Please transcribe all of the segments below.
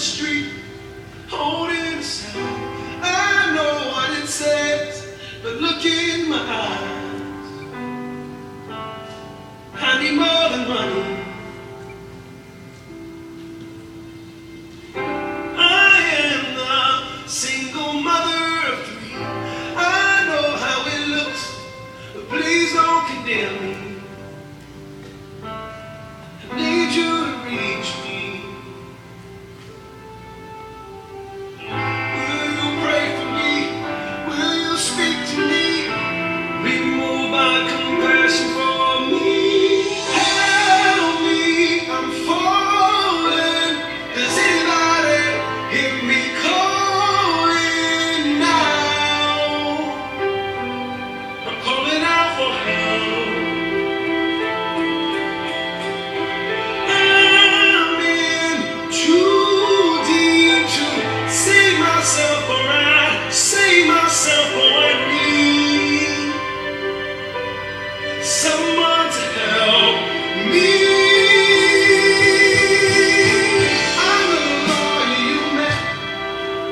street, holding a sign. I know what it says, but look in my eyes. I need more than money. I am the single mother of three. I know how it looks, but please don't condemn me. I need you to reach me. Will you pray for me? Will you speak to me? Be moved by compassion for me. Help me, I'm falling. Does anybody hear me calling now? I'm calling out for help. I'm in too deep to save myself, or I save myself, or I need someone to help me. I'm the lawyer you met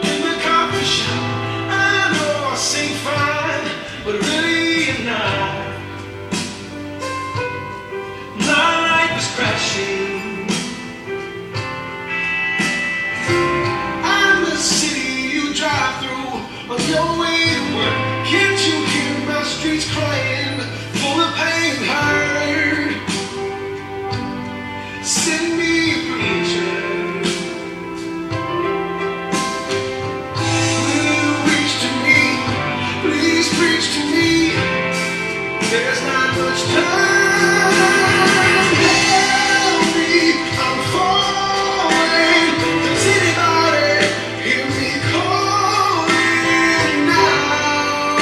in the coffee shop. I know I sing fine, but really I'm not. My life is crashing. I'm the city you drive through on your way to work. Can't you hear my streets crying, full of pain and hurt? Send me a preacher. Will you reach to me? Please preach to me. There's not much time. Help me, I'm falling. Does anybody hear me calling now?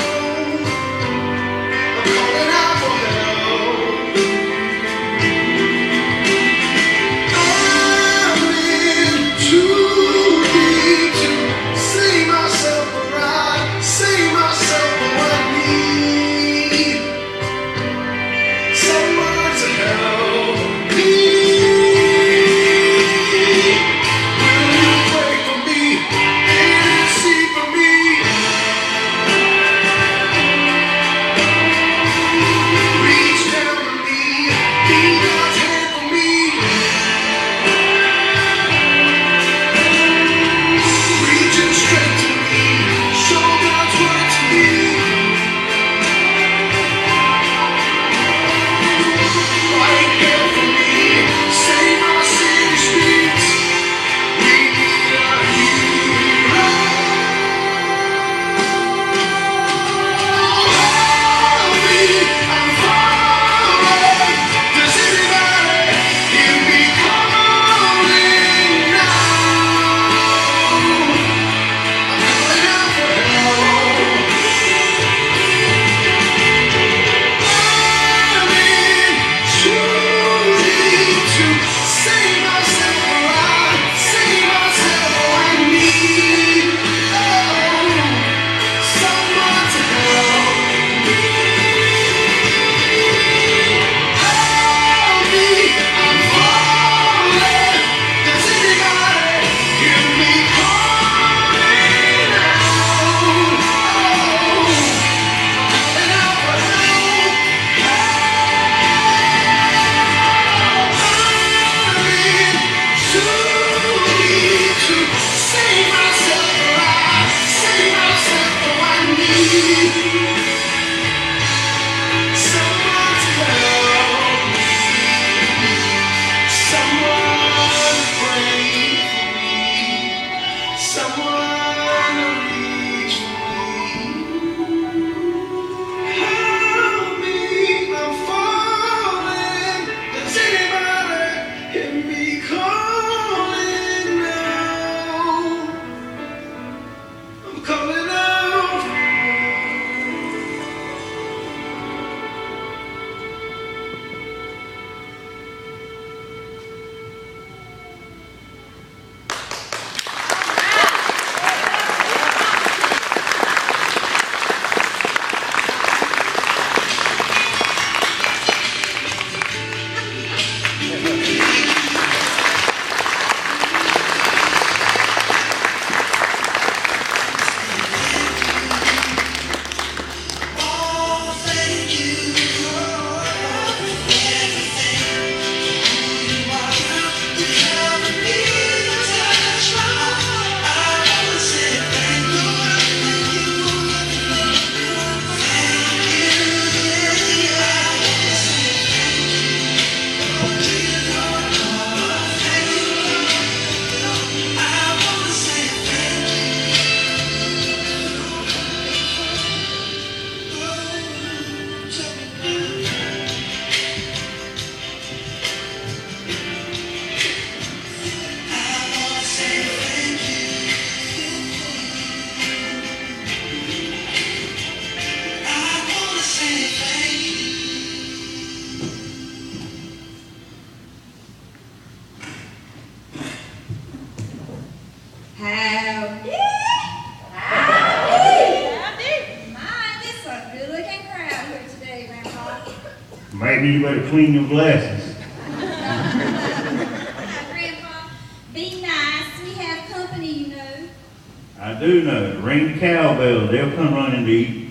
I'm calling out for help. I'm in too deep to save myself, or I save myself, or I need Maybe you better clean your glasses. Grandpa, be nice. We have company, you know. I do know. Ring the cowbell. They'll come running to eat.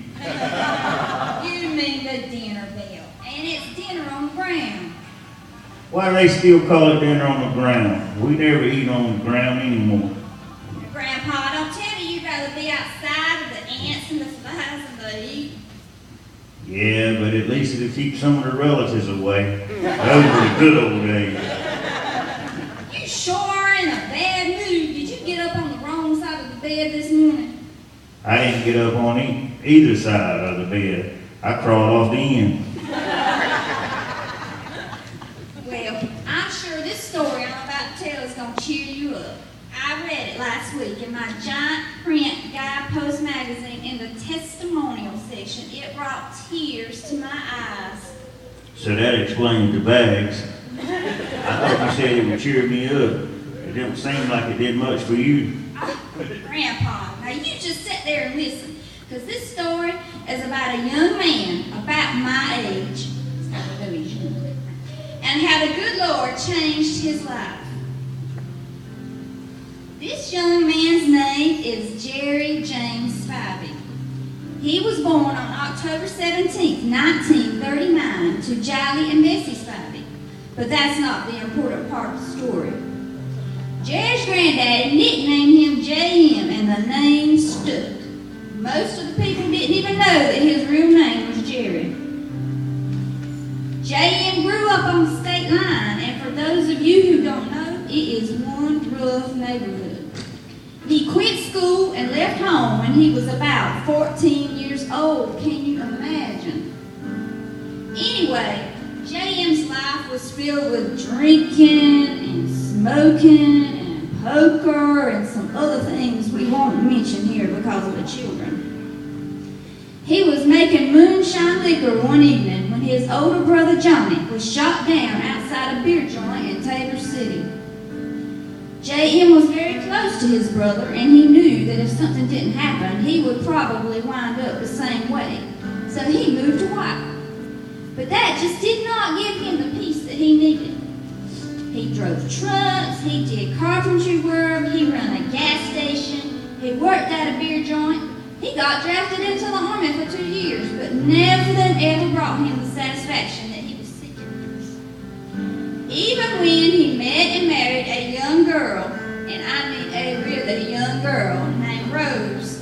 You mean the dinner bell. And it's dinner on the ground. Why do they still call it dinner on the ground? We never eat on the ground anymore. Grandpa, don't tell me you'd rather be outside with the ants and the flies and the heat. Yeah, but at least it'll keep some of the relatives away. Those were the good old days. You sure are in a bad mood. Did you get up on the wrong side of the bed this morning? I didn't get up on either side of the bed. I crawled off the end. Well, I'm sure this story I'm about to tell is going to cheer you up. I read it last week in my giant print Guidepost magazine in the testimonial section. It brought tears to my eyes. So that explains the bags. I thought you said it would cheer me up. It didn't seem like it did much for you. Grandpa, now you just sit there and listen, because this story is about a young man about my age, and how the good Lord changed his life. This young man's name is Jerry James Spivey. He was born on October 17, 1939, to Jolly and Bessie Spivey, but that's not the important part of the story. Jerry's granddaddy nicknamed him J.M., and the name stuck. Most of the people didn't even know that his real name was Jerry. J.M. grew up on the state line, and for those of you who don't know, it is one rough neighborhood. He quit school and left home when he was about 14 years old. Can you imagine? Anyway, J.M.'s life was filled with drinking and smoking and poker and some other things we won't mention here because of the children. He was making moonshine liquor one evening when his older brother Johnny was shot down outside a beer joint in Tabor City. J.M. was very close to his brother, and he knew that if something didn't happen, he would probably wind up the same way. So he moved to White. But that just did not give him the peace that he needed. He drove trucks, he did carpentry work, he ran a gas station, he worked at a beer joint. He got drafted into the Army for 2 years, but nothing ever brought him the satisfaction that he was seeking. Even when he met and married a young girl, and I mean a really young girl named Rose,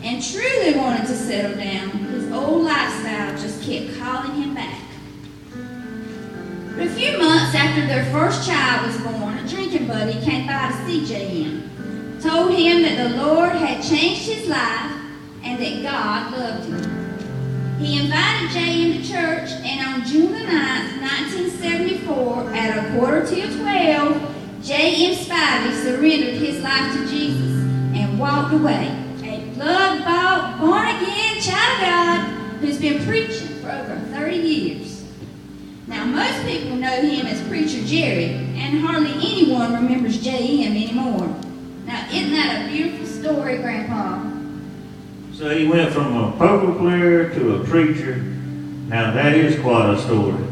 and truly wanted to settle down, his old lifestyle just kept calling him back. But a few months after their first child was born, a drinking buddy came by to see J.M., told him that the Lord had changed his life and that God loved him. He invited J.M. to church, and on June the 9th, 1974, at 11:45, J.M. Spivey surrendered his life to Jesus and walked away, a blood-bought, born-again child of God who's been preaching for over 30 years. Now, most people know him as Preacher Jerry, and hardly anyone remembers J.M. anymore. Now, isn't that a beautiful story, Grandpa? So he went from a poker player to a preacher. Now that is quite a story.